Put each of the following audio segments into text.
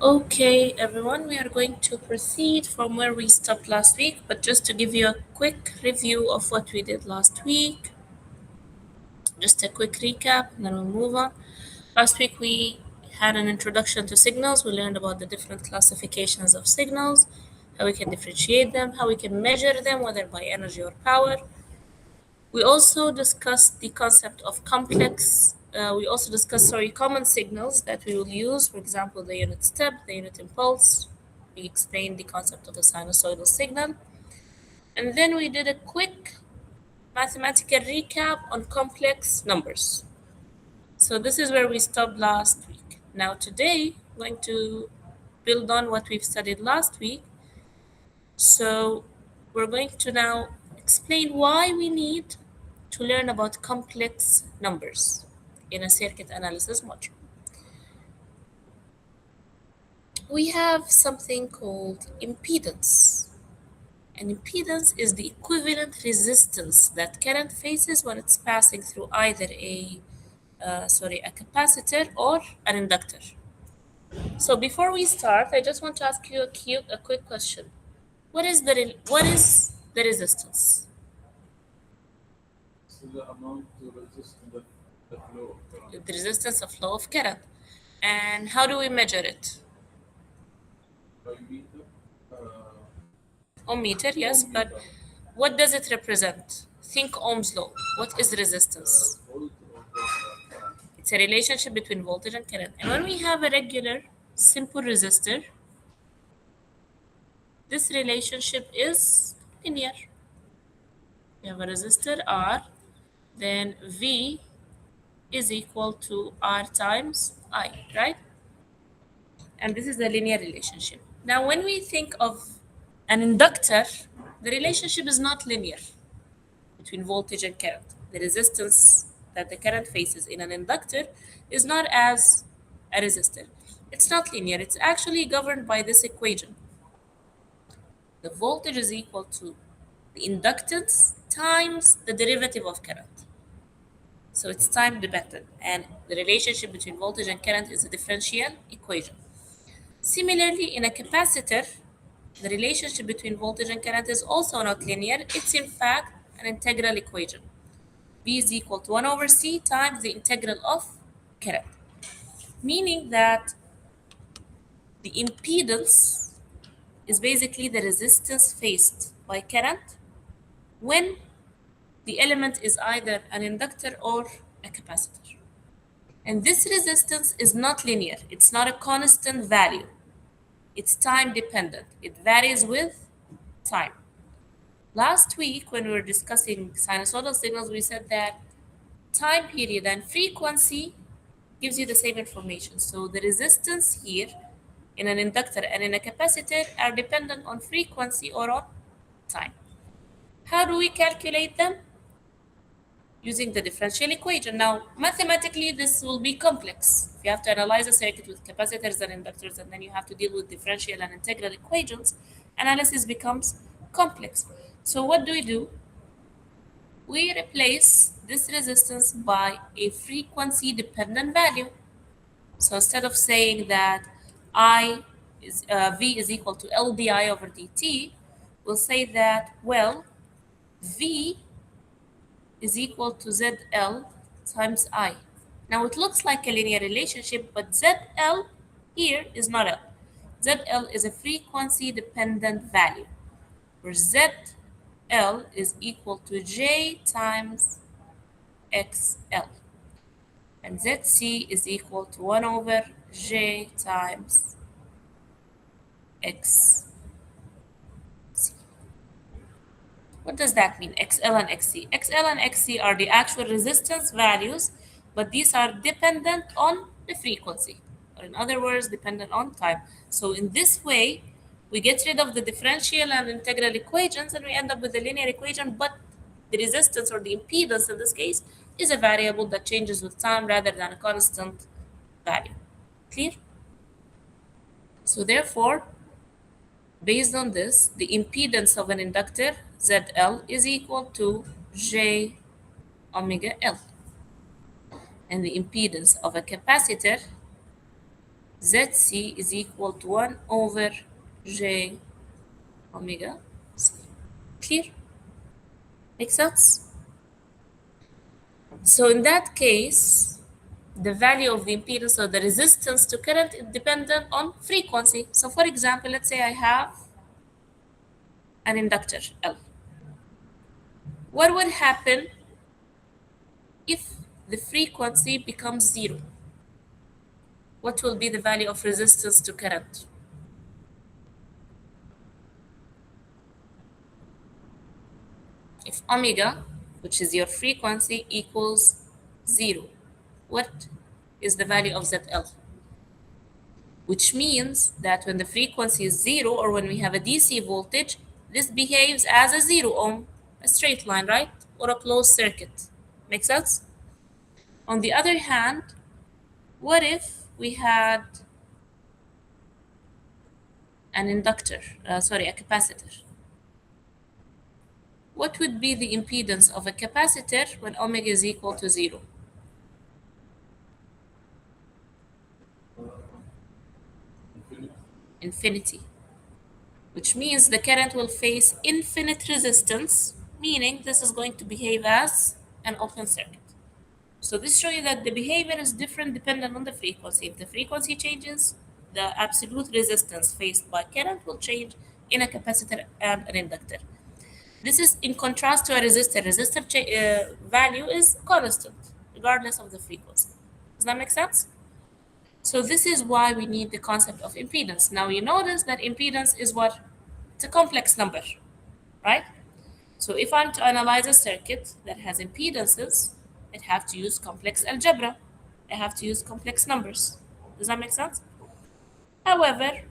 Okay, everyone, we are going to proceed from where we stopped last week, but just to give you a quick review of what we did last week, just a quick recap, and then we'll move on. Last week, we had an introduction to signals. We learned about the different classifications of signals, how we can differentiate them, how we can measure them, whether by energy or power. We also discussed the concept of complex. We also discussed, common signals that we will use. For example, the unit step, the unit impulse. We explained the concept of a sinusoidal signal. And then we did a quick mathematical recap on complex numbers. So this is where we stopped last week. Now today, I'm going to build on what we've studied last week. So we're going to now explain why we need to learn about complex numbers in a circuit analysis module. We have something called impedance. An impedance is the equivalent resistance that current faces when it's passing through either a capacitor or an inductor. So before we start, I just want to ask you a quick question. What is the resistance? So the amount to resist the flow of current The resistance of flow of current. And how do we measure it? by meter, Ohmmeter, yes, but meter, what does it represent? Think Ohm's law. What is resistance? volt over current. It's a relationship between voltage and current. And when we have a regular, simple resistor, this relationship is linear. We have a resistor R, then V is equal to R times I, right? And this is a linear relationship. Now, when we think of an inductor, the relationship is not linear between voltage and current. The resistance that the current faces in an inductor is not as a resistor. It's not linear. It's actually governed by this equation. The voltage is equal to the inductance times the derivative of current. So it's time dependent, and the relationship between voltage and current is a differential equation. Similarly, in a capacitor, the relationship between voltage and current is also not linear. It's in fact an integral equation. V is equal to 1 over C times the integral of current. Meaning that the impedance is basically the resistance faced by current when the element is either an inductor or a capacitor. And this resistance is not linear. It's not a constant value. It's time dependent. It varies with time. Last week, when we were discussing sinusoidal signals, we said that time period and frequency gives you the same information. So the resistance here in an inductor and in a capacitor are dependent on frequency or on time. How do we calculate them? Using the differential equation. Now, mathematically, this will be complex. If you have to analyze a circuit with capacitors and inductors, and then you have to deal with differential and integral equations, analysis becomes complex. So what do? We replace this resistance by a frequency dependent value. So instead of saying that V is equal to L di over dt, we'll say that, well, V is equal to ZL times I. Now it looks like a linear relationship, but ZL here is not L. ZL is a frequency dependent value, where ZL is equal to J times XL. And ZC is equal to 1 over J times XC. What does that mean, XL and XC? XL and XC are the actual resistance values, but these are dependent on the frequency, or in other words, dependent on time. So in this way, we get rid of the differential and integral equations, and we end up with a linear equation, but the resistance or the impedance in this case is a variable that changes with time rather than a constant value. Clear? So therefore, based on this, the impedance of an inductor, ZL, is equal to J omega L. And the impedance of a capacitor, ZC is equal to 1 over J omega C. Clear? Makes sense? So in that case, the value of the impedance or the resistance to current is dependent on frequency. So for example, let's say I have an inductor L. What would happen if the frequency becomes 0? What will be the value of resistance to current? If omega, which is your frequency, equals 0, what is the value of ZL? Which means that when the frequency is 0 or when we have a DC voltage, this behaves as a 0 ohm, a straight line, right? Or a closed circuit. Make sense? On the other hand, what if we had an inductor, a capacitor? What would be the impedance of a capacitor when omega is equal to 0? Infinite. Infinity. Which means the current will face infinite resistance, meaning this is going to behave as an open circuit. So this shows you that the behavior is different dependent on the frequency. If the frequency changes, the absolute resistance faced by current will change in a capacitor and an inductor. This is in contrast to a resistor. Resistor value is constant regardless of the frequency. Does that make sense? So this is why we need the concept of impedance. Now you notice that impedance is what? It's a complex number, right? So if I'm to analyze a circuit that has impedances, I have to use complex algebra. I have to use complex numbers. Does that make sense? However,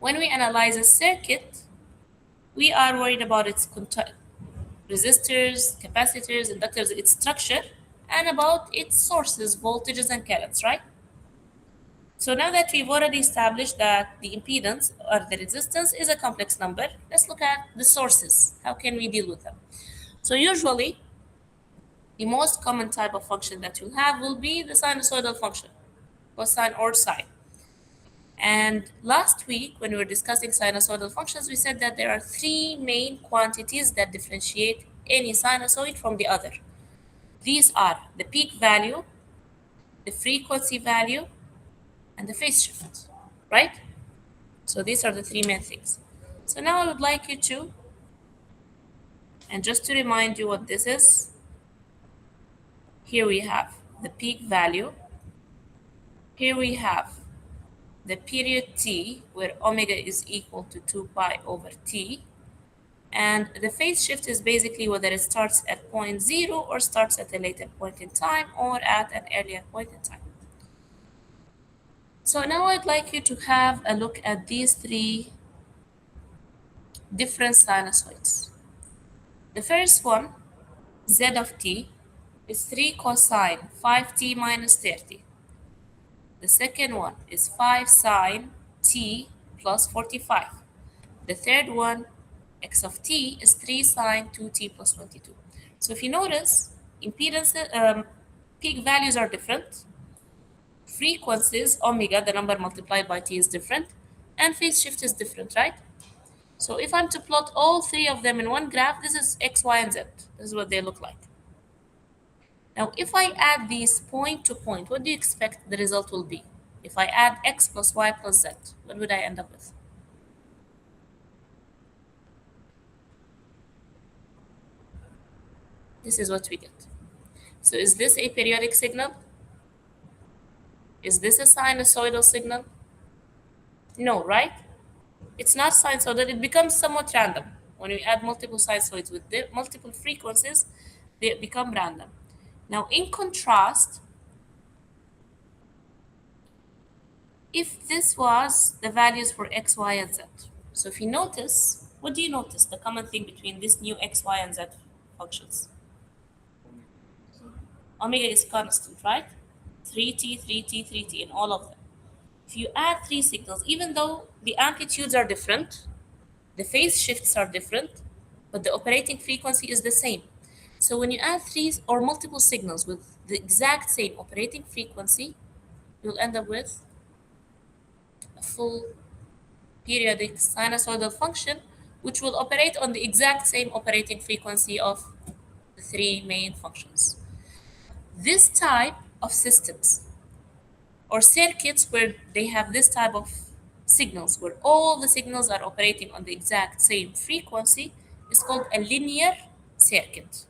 when we analyze a circuit, we are worried about its resistors, capacitors, inductors, its structure, and about its sources, voltages, and currents, right? So now that we've already established that the impedance or the resistance is a complex number, let's look at the sources. How can we deal with them? So usually, the most common type of function that you'll have will be the sinusoidal function, cosine or sine. And last week, when we were discussing sinusoidal functions, we said that there are three main quantities that differentiate any sinusoid from the other. These are the peak value, the frequency value, and the phase shift, right? So these are the three main things. So now I would like you to, and just to remind you what this is, here we have the peak value, here we have the period t, where omega is equal to 2 pi over t, and the phase shift is basically whether it starts at point 0 or starts at a later point in time or at an earlier point in time. So now I'd like you to have a look at these three different sinusoids. The first one, z of t, is 3 cosine 5t minus 30. The second one is 5 sine t plus 45. The third one, x of t, is 3 sine 2t plus 22. So if you notice, impedance, peak values are different. Frequencies, omega, the number multiplied by t, is different. And phase shift is different, right? So if I'm to plot all three of them in one graph, this is x, y, and z. This is what they look like. Now, if I add these point to point, what do you expect the result will be? If I add x plus y plus z, what would I end up with? This is what we get. So is this a periodic signal? Is this a sinusoidal signal? No, right? It's not sinusoidal. It becomes somewhat random. When we add multiple sinusoids with multiple frequencies, they become random. Now, in contrast, if this was the values for x, y, and z. So if you notice, what do you notice? The common thing between this new x, y, and z functions. Omega is constant, right? 3t, 3t, 3t in all of them. If you add three signals, even though the amplitudes are different, the phase shifts are different, but the operating frequency is the same. So when you add three or multiple signals with the exact same operating frequency, you'll end up with a full periodic sinusoidal function which will operate on the exact same operating frequency of the three main functions. This type of systems or circuits where they have this type of signals, where all the signals are operating on the exact same frequency, is called a linear circuit.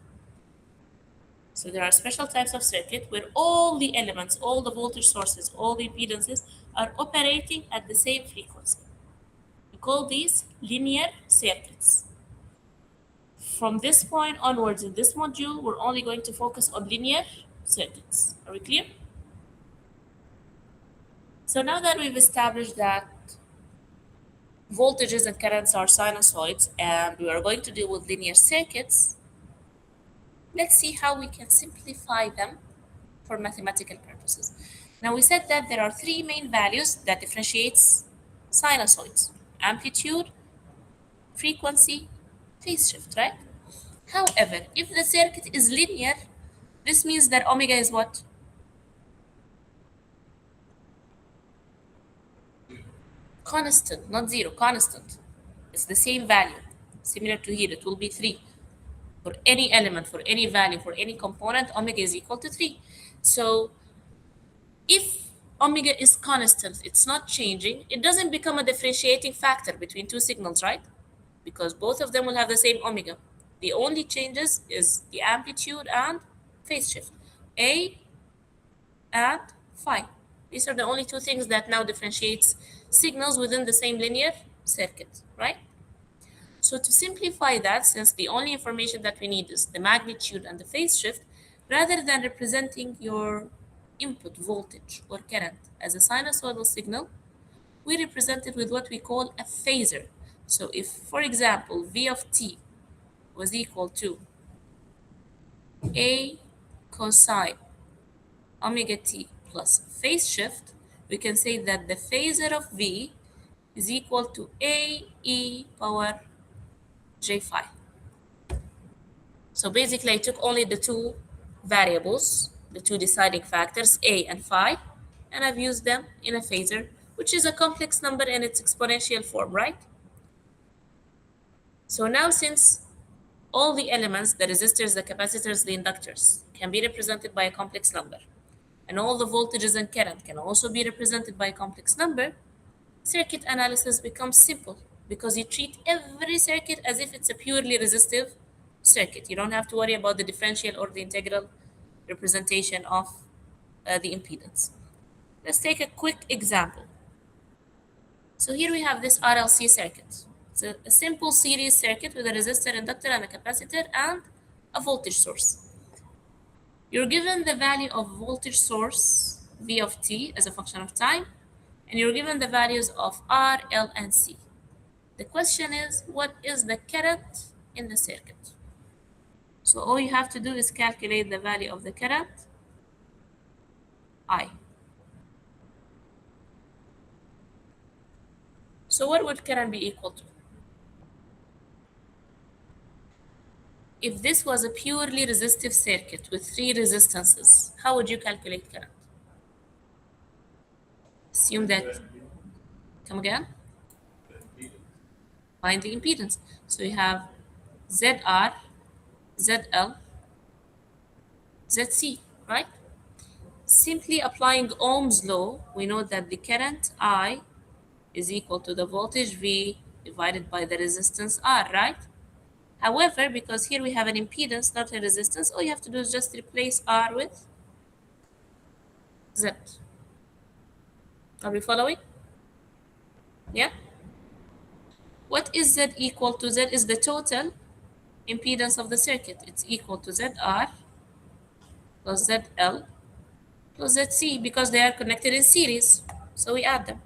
So there are special types of circuit where all the elements, all the voltage sources, all the impedances are operating at the same frequency. We call these linear circuits. From this point onwards in this module, we're only going to focus on linear circuits. Are we clear? So now that we've established that voltages and currents are sinusoids and we are going to deal with linear circuits, let's see how we can simplify them for mathematical purposes. Now we said that there are three main values that differentiates sinusoids: amplitude, frequency, phase shift, right? However, if the circuit is linear, this means that omega is what? Constant, not zero, constant. It's the same value. Similar to here, it will be 3. For any element, for any value, for any component, omega is equal to 3. So if omega is constant, it's not changing, it doesn't become a differentiating factor between two signals, right? Because both of them will have the same omega. The only changes is the amplitude and phase shift, A and phi. These are the only two things that now differentiates signals within the same linear circuit, right? So to simplify that, since the only information that we need is the magnitude and the phase shift, rather than representing your input voltage or current as a sinusoidal signal, we represent it with what we call a phasor. So if, for example, V of t was equal to A cosine omega t plus phase shift, we can say that the phasor of V is equal to A e power j phi. So basically, I took only the two variables, the two deciding factors, A and phi, and I've used them in a phasor, which is a complex number in its exponential form, right? So now since all the elements, the resistors, the capacitors, the inductors, can be represented by a complex number, and all the voltages and current can also be represented by a complex number, circuit analysis becomes simple because you treat every circuit as if it's a purely resistive circuit. You don't have to worry about the differential or the integral representation of the impedance. Let's take a quick example. So here we have this RLC circuit. It's a simple series circuit with a resistor, inductor, and a capacitor, and a voltage source. You're given the value of voltage source V of t as a function of time, and you're given the values of R, L, and C. The question is, what is the current in the circuit? So all you have to do is calculate the value of the current, I. So what would current be equal to? If this was a purely resistive circuit with 3 resistances, how would you calculate current? Assume that, come again, find the impedance. So you have ZR, ZL, ZC, right? Simply applying Ohm's law, we know that the current I is equal to the voltage V divided by the resistance R, right? However, because here we have an impedance, not a resistance, all you have to do is just replace R with Z. Are we following? Yeah? What is Z equal to? Z is the total impedance of the circuit. It's equal to ZR plus ZL plus ZC because they are connected in series. So we add them.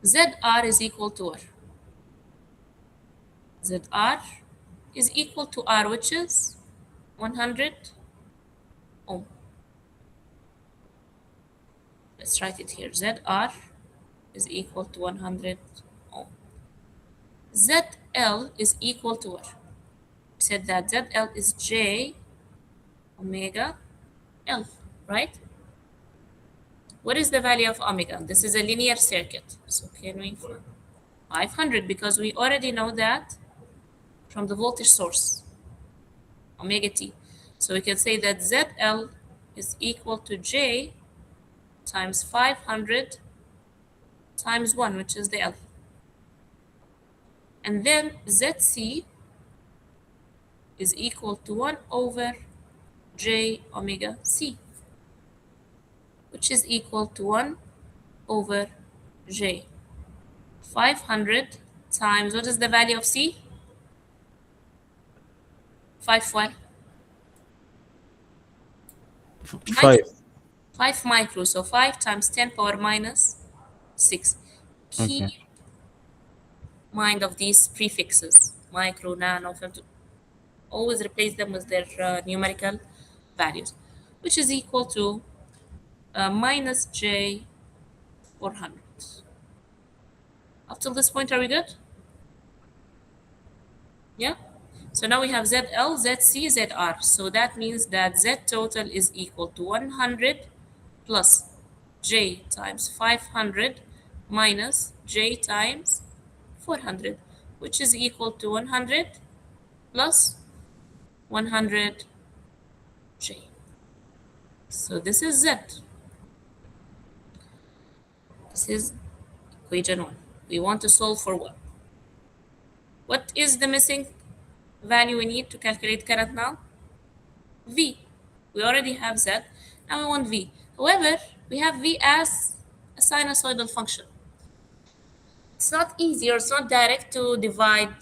ZR is equal to R. ZR is equal to R, which is 100 ohm. Let's write it here. ZR is equal to 100 ohm. ZL is equal to what? We said that ZL is J omega L, right? What is the value of omega? This is a linear circuit. So can we find 500 because we already know that from the voltage source, omega t. So we can say that ZL is equal to J times 500 times 1, which is the L. And then ZC is equal to 1 over J omega C, which is equal to 1 over J. 500 times, what is the value of C? 5 what? 5. Micro. 5 micro. So 5 times 10 power minus 6. Keep Okay. mind of these prefixes, micro, nano, femto. Always replace them with their numerical values, which is equal to minus J 400. Up till this point, are we good? Yeah? So now we have ZL, ZC, ZR. So that means that Z total is equal to 100 plus J times 500 minus J times 400, which is equal to 100 plus 100 J. So this is Z. This is equation 1. We want to solve for what? What is the missing value we need to calculate current now? V. We already have Z. Now we want V. However, we have V as a sinusoidal function. It's not easy or it's not direct to divide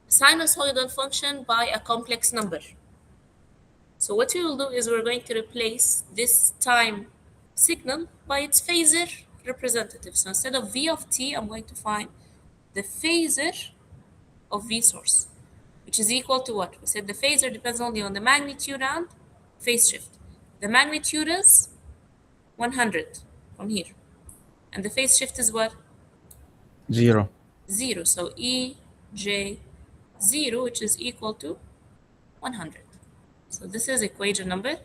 sinusoidal function by a complex number. So what we will do is we're going to replace this time signal by its phasor representative. So instead of V of t, I'm going to find the phasor of V source, which is equal to what? We said the phasor depends only on the magnitude and phase shift. The magnitude is 100 from here. And the phase shift is what? 0. 0. So E, J, 0, which is equal to 100. So this is equation number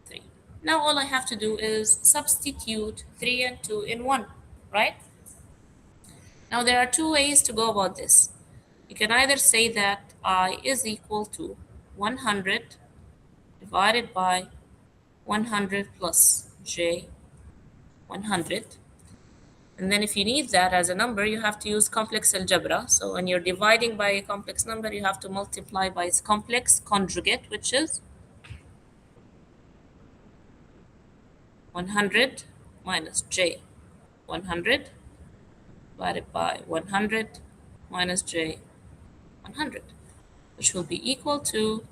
3. Now all I have to do is substitute 3 and 2 in 1, right? Now there are two ways to go about this. You can either say that I is equal to 100 divided by 100 plus J 100. And then if you need that as a number, you have to use complex algebra. So when you're dividing by a complex number, you have to multiply by its complex conjugate, which is 100 minus J 100 divided by 100 minus J 100, which will be equal to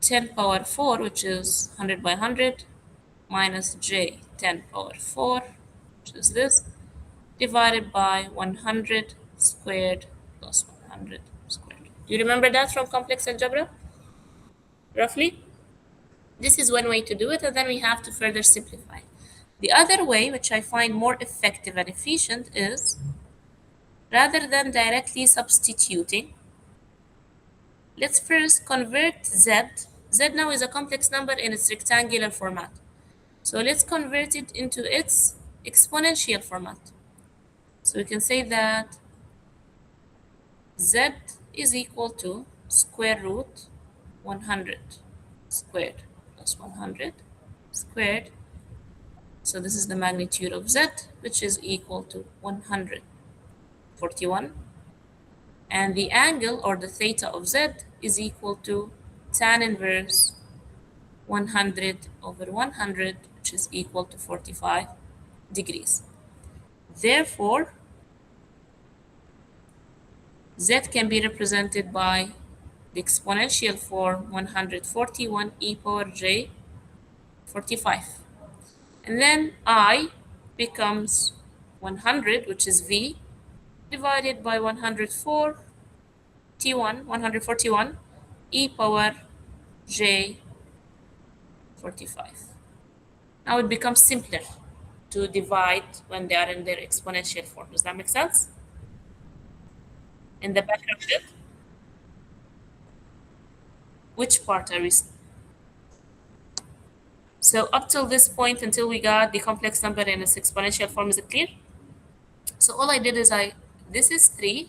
10 power 4, which is 100 by 100, minus J 10 power 4, which is this, divided by 100 squared plus 100 squared. Do you remember that from complex algebra? Roughly? This is one way to do it, and then we have to further simplify. The other way, which I find more effective and efficient, is rather than directly substituting, let's first convert Z. Z now is a complex number in its rectangular format. So let's convert it into its exponential format. So we can say that Z is equal to square root 100 squared plus 100 squared. So this is the magnitude of Z, which is equal to 141. And the angle or the theta of Z is equal to tan inverse 100 over 100, which is equal to 45 degrees. Therefore, Z can be represented by the exponential form 141 e power j 45. And then I becomes 100, which is V, divided by 104 T1, 141 e power j 45. Now it becomes simpler to divide when they are in their exponential form. Does that make sense? In the back of it, which part are we So up till this point, until we got the complex number in its exponential form, is it clear? So all I did is this is 3,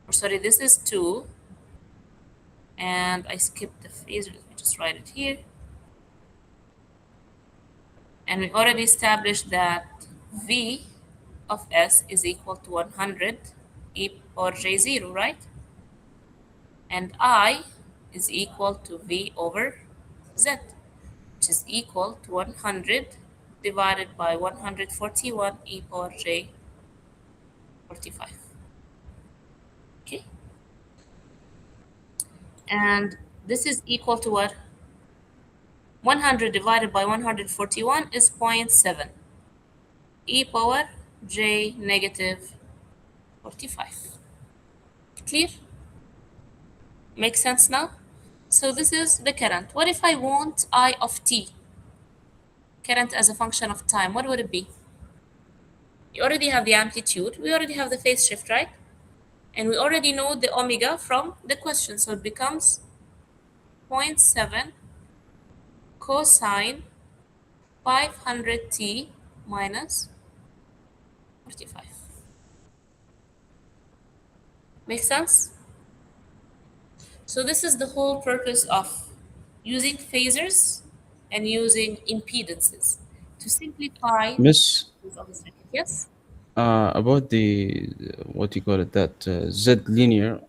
or sorry, this is 2, and I skipped the phase. Let me just write it here. And we already established that V of S is equal to 100 e or J0, right? And I is equal to V over Z, which is equal to 100 divided by 141 e power J 45. Okay? And this is equal to what? 100 divided by 141 is 0.7 e power J negative 45. Clear? Makes sense now? So this is the current. What if I want I of t, current as a function of time? What would it be? You already have the amplitude. We already have the phase shift, right? And we already know the omega from the question. So it becomes 0.7 cosine 500t minus 45. Make sense? So this is the whole purpose of using phasors and using impedances to simplify Miss, of the circuit. Yes? about the what you call it, that Z linear.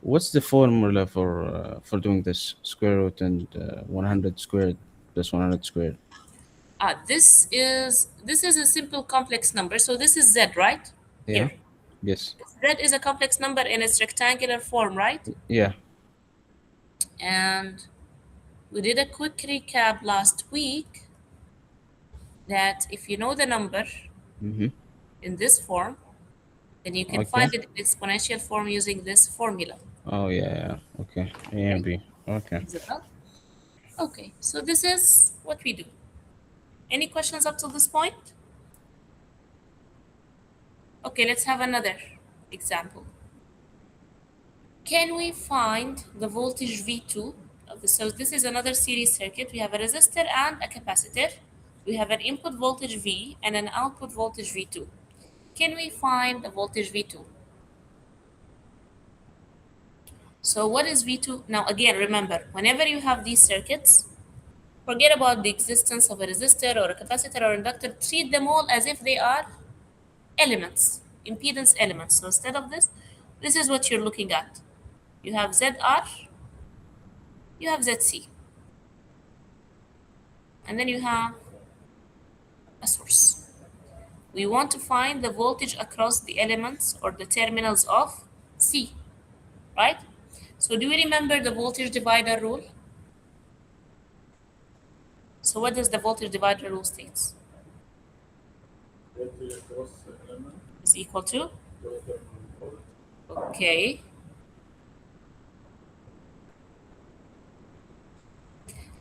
What's the formula for doing this? Square root and 100 squared plus 100 squared. This is a simple complex number. So this is z, right? Yeah. Here. Yes. Z is a complex number in its rectangular form, right? Yeah. And we did a quick recap last week that if you know the number Mm-hmm. in this form, then you can Okay. find it in exponential form using this formula. Oh yeah. Yeah. Okay. A and Okay? B. Okay. Rings a bell? Okay, so this is what we do. Any questions up to this point? Okay, let's have another example. Can we find the voltage V2? So this is another series circuit. We have a resistor and a capacitor. We have an input voltage V and an output voltage V2. Can we find the voltage V2? So what is V2? Now again, remember, whenever you have these circuits, forget about the existence of a resistor or a capacitor or inductor. Treat them all as if they are elements, impedance elements. So instead of this, this is what you're looking at. You have ZR, you have ZC, and then you have a source. We want to find the voltage across the elements or the terminals of C, right? So do you remember the voltage divider rule? So what does the voltage divider rule states? Voltage across element Is equal to? equal terminal voltage. Okay.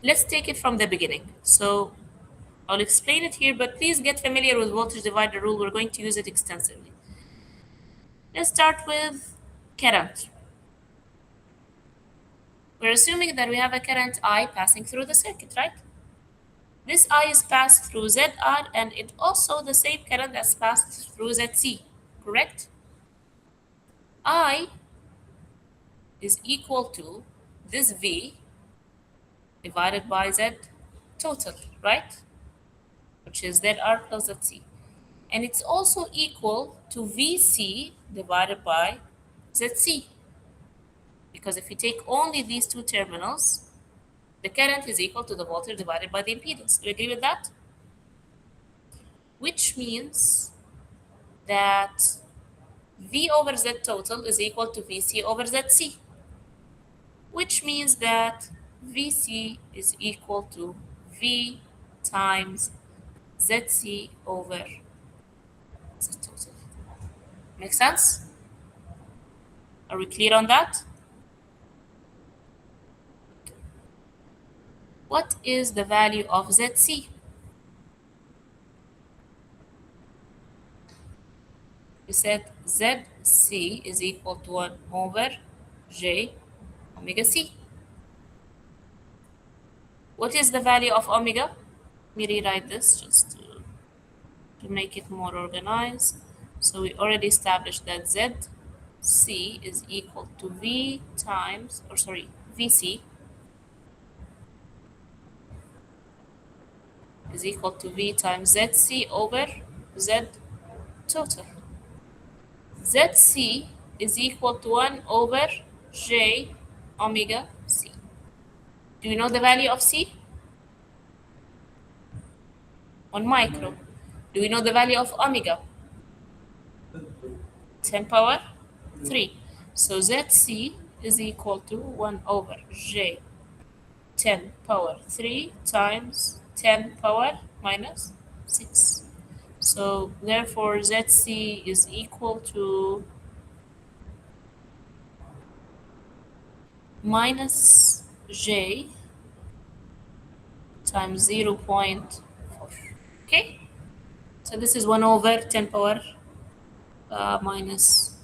Let's take it from the beginning. So I'll explain it here, but please get familiar with voltage divider rule. We're going to use it extensively. Let's start with current. We're assuming that we have a current I passing through the circuit, right? This I is passed through ZR and it also the same current that's passed through ZC, correct? I is equal to this V divided by Z total, right? Which is ZR plus ZC. And it's also equal to VC divided by ZC. Because if you take only these two terminals, the current is equal to the voltage divided by the impedance. Do you agree with that? Which means that V over Z total is equal to VC over ZC, which means that VC is equal to V times ZC over Z total. Make sense? Are we clear on that? What is the value of ZC? We said ZC is equal to 1 over J omega C. What is the value of omega? Let me rewrite this just to make it more organized. So we already established that ZC is equal to V times, or sorry, VC is equal to V times ZC over Z total. ZC is equal to 1 over J omega C. Do you know the value of C? On micro. Do we know the value of omega? 10 power 3. So ZC is equal to 1 over J 10 power 3 times 10 power minus 6. So therefore ZC is equal to minus J times 0.4. Okay? So this is 1 over 10 power minus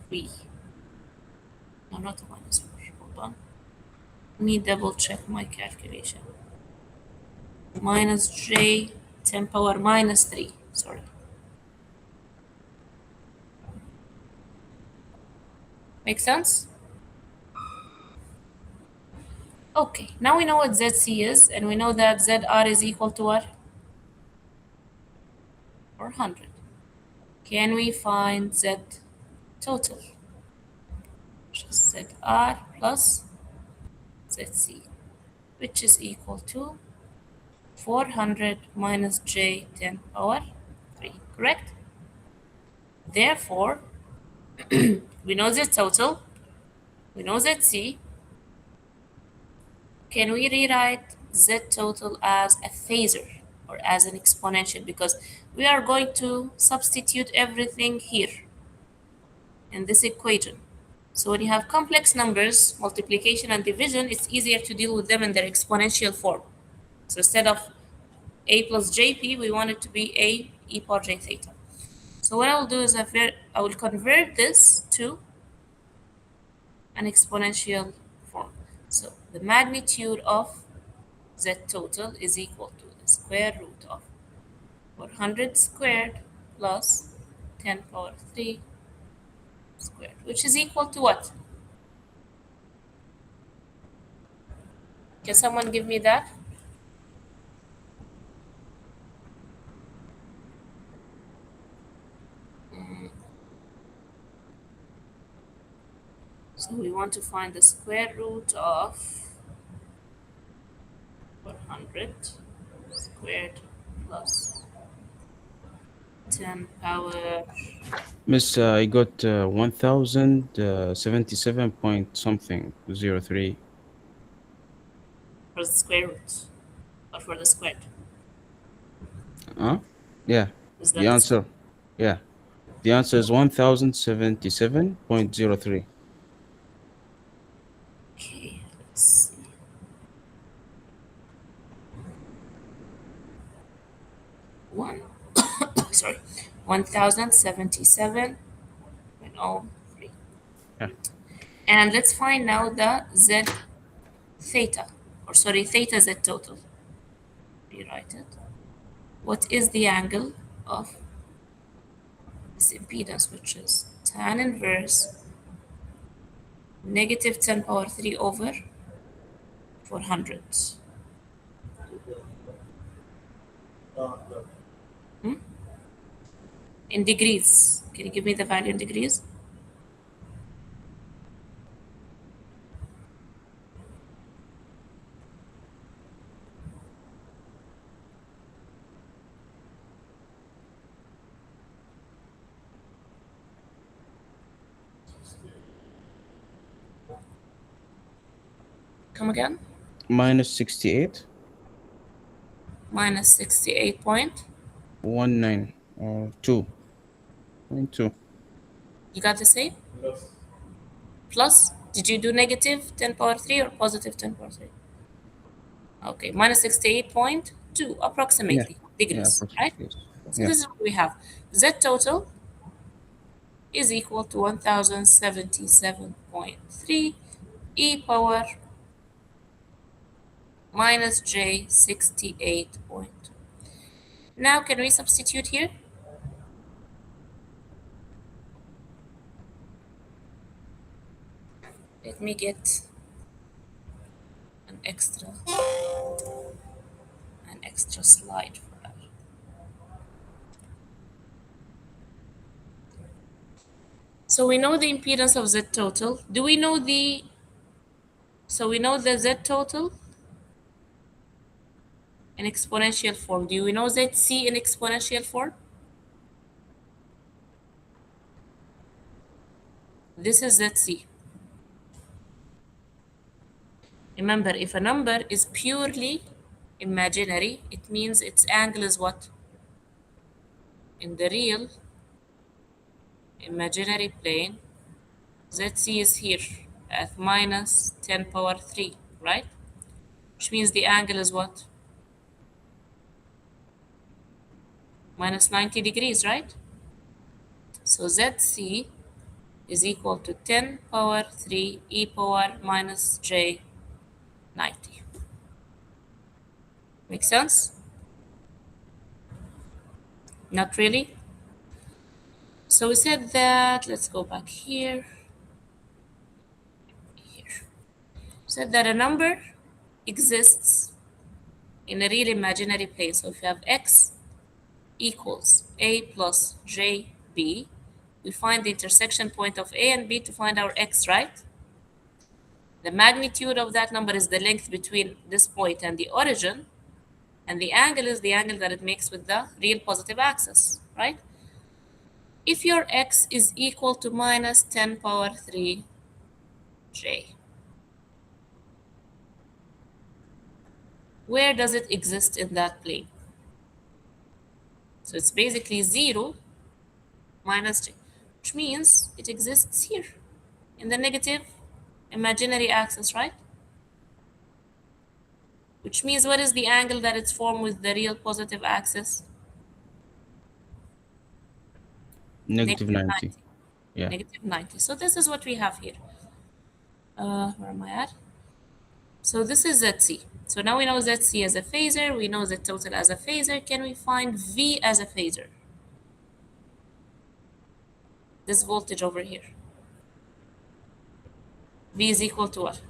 3. No, not minus 4. Hold on. Let me double check my calculation. Minus J 10 power minus 3. Sorry. Make sense? Okay, now we know what ZC is, and we know that ZR is equal to what? 400. Can we find Z total? Which is ZR plus ZC, which is equal to 400 minus J 10 power 3, correct? Therefore, we know Z total, we know ZC. Can we rewrite Z total as a phasor or as an exponential? Because we are going to substitute everything here in this equation. So when you have complex numbers, multiplication and division, it's easier to deal with them in their exponential form. So instead of a plus jp, we want it to be a e power j theta. So what I will do is I will convert this to an exponential form. So the magnitude of Z total is equal to the square root of 400 squared plus 10 power 3 squared, which is equal to what? Can someone give me that? So we want to find the square root of 400 squared plus 10 power. Miss, I got 1077 point something 03. For the square root or for the squared. Huh? Yeah. Is The that the square? answer. Yeah. The answer is 1077.03. Okay, let's see. One, sorry, 1077.03. Yeah. And let's find now the Z theta, or sorry, theta Z total. Rewrite it. What is the angle of this impedance, which is tan inverse negative 10 power 3 over 400? Hmm? In degrees. Can you give me the value in degrees? Come again? Minus 68. Minus 68 point. 19 or 2.2. You got the same? Plus Plus, did you do negative 10 power 3 or positive 10 power 3? Okay, minus 68.2 Yeah. approximately Yeah, degrees, right? approximately. Yes. So Yeah. this is what we have. Z total is equal to 1077.3 e power minus j 68 point. Now can we substitute here? Let me get an extra slide for that. So we know the impedance of Z total. Do we know the, so we know the Z total in exponential form. Do we know ZC in exponential form? This is ZC. Remember, if a number is purely imaginary, it means its angle is what? In the real imaginary plane, ZC is here at minus 10 power 3, right? Which means the angle is what? Minus 90 degrees, right? So ZC is equal to 10 power 3 e power minus j 90. Make sense? Not really? So we said that, let's go back here. Here. Said that a number exists in a real imaginary plane. So if you have x equals a plus jb, we find the intersection point of a and b to find our x, right? The magnitude of that number is the length between this point and the origin, and the angle is the angle that it makes with the real positive axis, right? If your x is equal to minus 10 power 3 j, where does it exist in that plane? So it's basically 0 minus j, which means it exists here in the negative imaginary axis, right? Which means what is the angle that it's formed with the real positive axis? Negative Negative 90. 90. Yeah. Negative 90. So this is what we have here. Where am I at? So this is ZC. So now we know ZC as a phasor. We know Z total as a phasor. Can we find V as a phasor? This voltage over here. V is equal to what?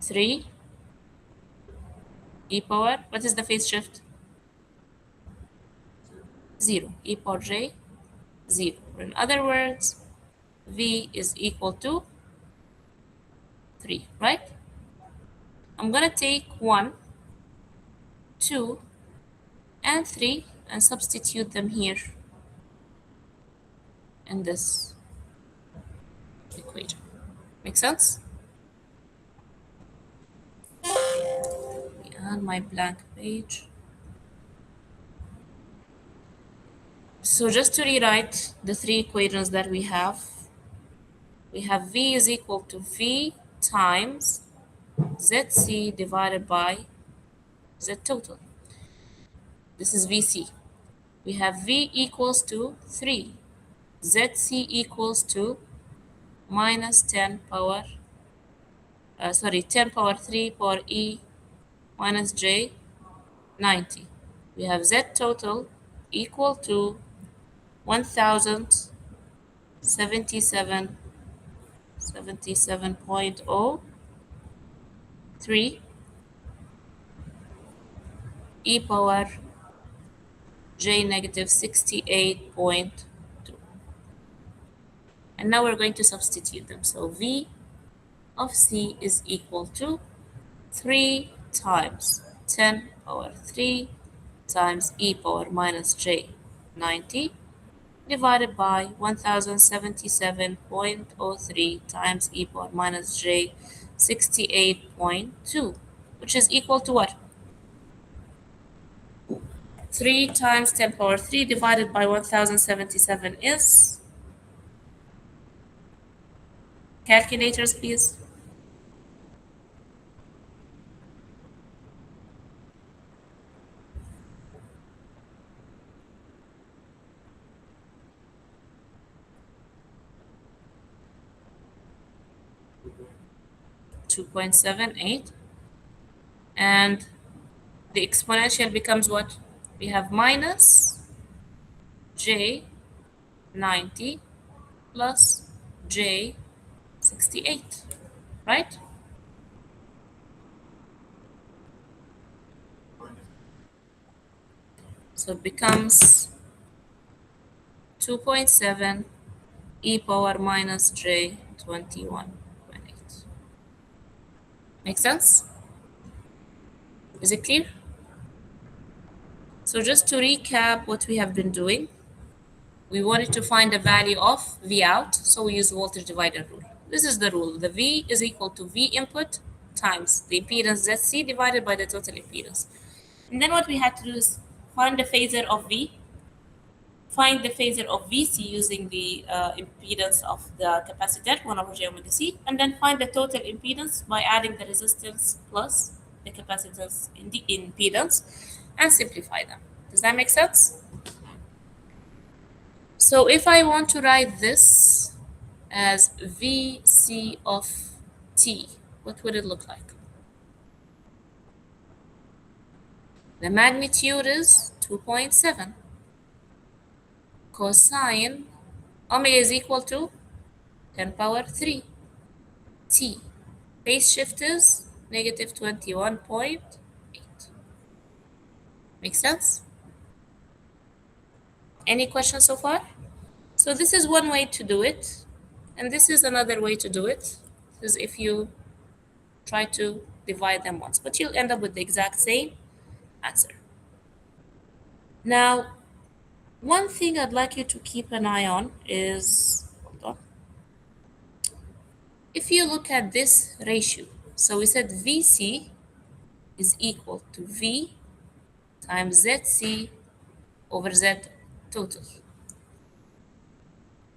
3 e power. What is the phase shift? 0. E power j 0. Or in other words, V is equal to 3, right? I'm going to take 1, 2, and 3 and substitute them here in this equation. Make sense? Let me add my blank page. So just to rewrite the three equations that we have V is equal to V times ZC divided by Z total. This is VC. We have V equals to 3. ZC equals to minus 10 power, 10 power 3 power E minus J 90. We have Z total equal to 1077 77.03 e power j negative 68.2. And now we're going to substitute them. So V of C is equal to 3 times 10 power 3 times e power minus j 90 divided by 1077.03 times e power minus j 68.2, which is equal to what? 3 times 10 power 3 divided by 1077 is, calculators please, 2.78, and the exponential becomes what? We have minus j 90 plus j 68, right? So it becomes 2.7 e power minus j 21.8. Make sense? Is it clear? So just to recap what we have been doing, we wanted to find the value of V out, so we use voltage divider rule. This is the rule. The V is equal to V input times the impedance ZC divided by the total impedance. And then what we had to do is find the phasor of V, find the phasor of VC using the impedance of the capacitor, 1 over j omega C, and then find the total impedance by adding the resistance plus the capacitance in the impedance and simplify them. Does that make sense? So if I want to write this as VC of t, what would it look like? The magnitude is 2.7. Cosine omega is equal to 10 power 3 t. Phase shift is negative 21.8. Make sense? Any questions so far? So this is one way to do it, and this is another way to do it. This is if you try to divide them once, but you'll end up with the exact same answer. Now, one thing I'd like you to keep an eye on is, hold on, if you look at this ratio, so we said VC is equal to V times ZC over Z total.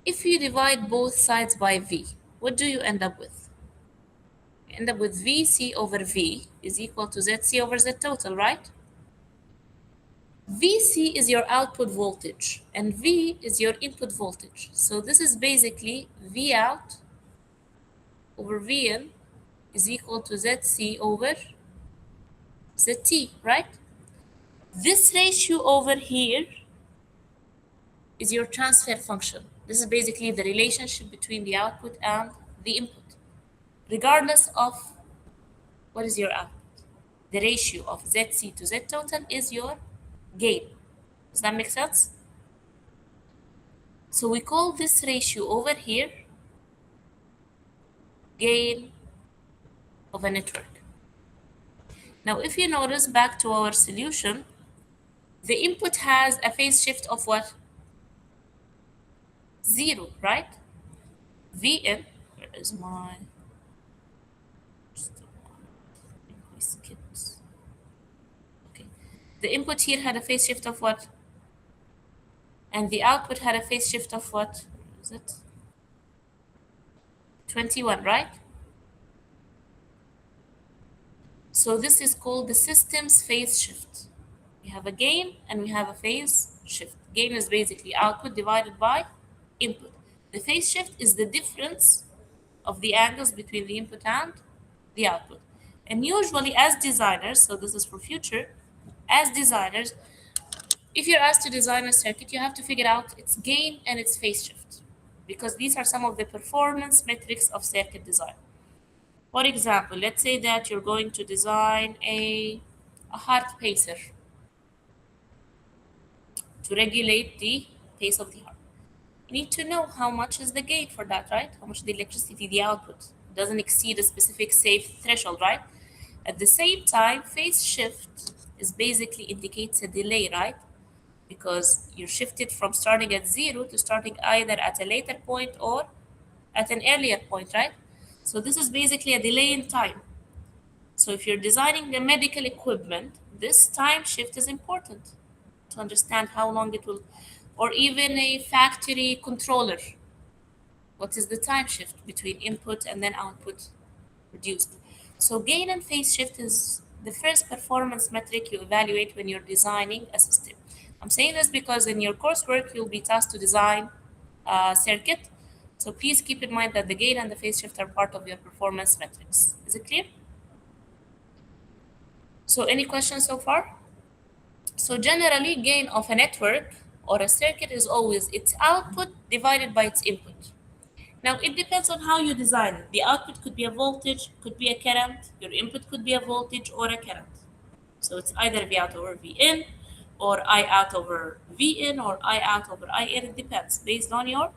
If you divide both sides by V, what do you end up with? You end up with VC over V is equal to ZC over Z total, right? VC is your output voltage and V is your input voltage. So this is basically V out over Vn is equal to Zc over Zt, right? This ratio over here is your transfer function. This is basically the relationship between the output and the input. Regardless of what is your output, the ratio of Zc to Z total is your gain. Does that make sense? So we call this ratio over here gain of a network. Now, if you notice back to our solution, the input has a phase shift of what? 0, right? Vn, where is my, we skipped. Okay. The input here had a phase shift of what? And the output had a phase shift of what? Where is it? 21, right? So this is called the system's phase shift. We have a gain and we have a phase shift. Gain is basically output divided by input. The phase shift is the difference of the angles between the input and the output. And usually as designers, so this is for future, as designers, if you're asked to design a circuit, you have to figure out its gain and its phase shift, because these are some of the performance metrics of circuit design. For example, let's say that you're going to design a heart pacer to regulate the pace of the heart. You need to know how much is the gain for that, right? How much the electricity, the output doesn't exceed a specific safe threshold, right? At the same time, phase shift is basically indicates a delay, right? Because you're shifted from starting at 0 to starting either at a later point or at an earlier point, right? So this is basically a delay in time. So if you're designing the medical equipment, this time shift is important to understand how long it will, or even a factory controller. What is the time shift between input and then output produced? So gain and phase shift is the first performance metric you evaluate when you're designing a system. I'm saying this because in your coursework, you'll be tasked to design a circuit. So please keep in mind that the gain and the phase shift are part of your performance metrics. Is it clear? So any questions so far? So generally, gain of a network or a circuit is always its output divided by its input. Now it depends on how you design it. The output could be a voltage, could be a current. Your input could be a voltage or a current. So it's either V out over V in, or I out over V in, or I out over I in. It depends based on your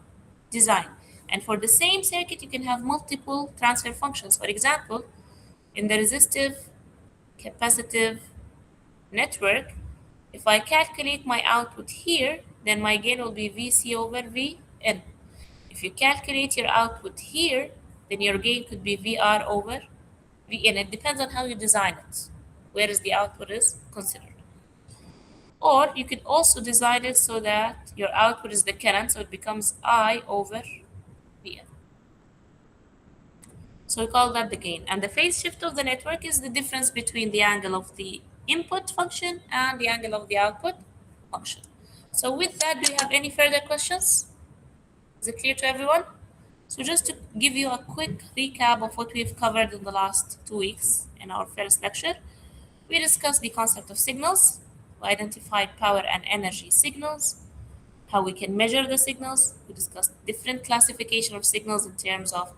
design. And for the same circuit, you can have multiple transfer functions. For example, in the resistive capacitive network, if I calculate my output here, then my gain will be VC over Vn. If you calculate your output here, then your gain could be VR over Vn. It depends on how you design it, whereas the output is considered. Or you could also design it so that your output is the current, so it becomes I over Vn. So we call that the gain. And the phase shift of the network is the difference between the angle of the input function and the angle of the output function. So with that, do you have any further questions? Is it clear to everyone? So just to give you a quick recap of what we've covered in the last 2 weeks in our first lecture, we discussed the concept of signals, we identified power and energy signals, how we can measure the signals. We discussed different classification of signals in terms of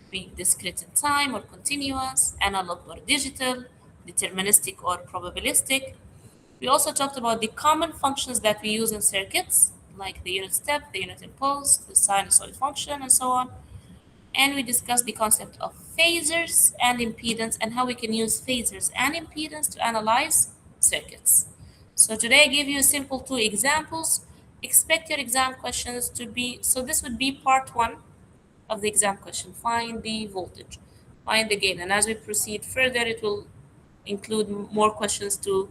being discrete in time or continuous, analog or digital, deterministic or probabilistic. We also talked about the common functions that we use in circuits, like the unit step, the unit impulse, the sinusoid function, and so on. And we discussed the concept of phasors and impedance and how we can use phasors and impedance to analyze circuits. So today I gave you simple 2 examples. Expect your exam questions to be, so this would be part 1 of the exam question. Find the voltage, find the gain. And as we proceed further, it will include more questions to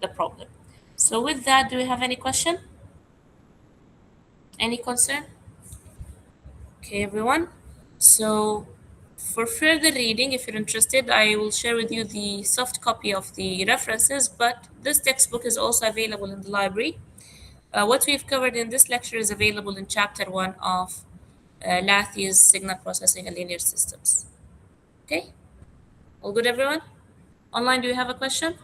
the problem. So with that, do we have any question? Any concern? Okay, everyone. So for further reading, if you're interested, I will share with you the soft copy of the references, but this textbook is also available in the library. What we've covered in this lecture is available in chapter 1 of Lathy's Signal Processing and Linear Systems. Okay? All good, everyone? Online, do you have a question?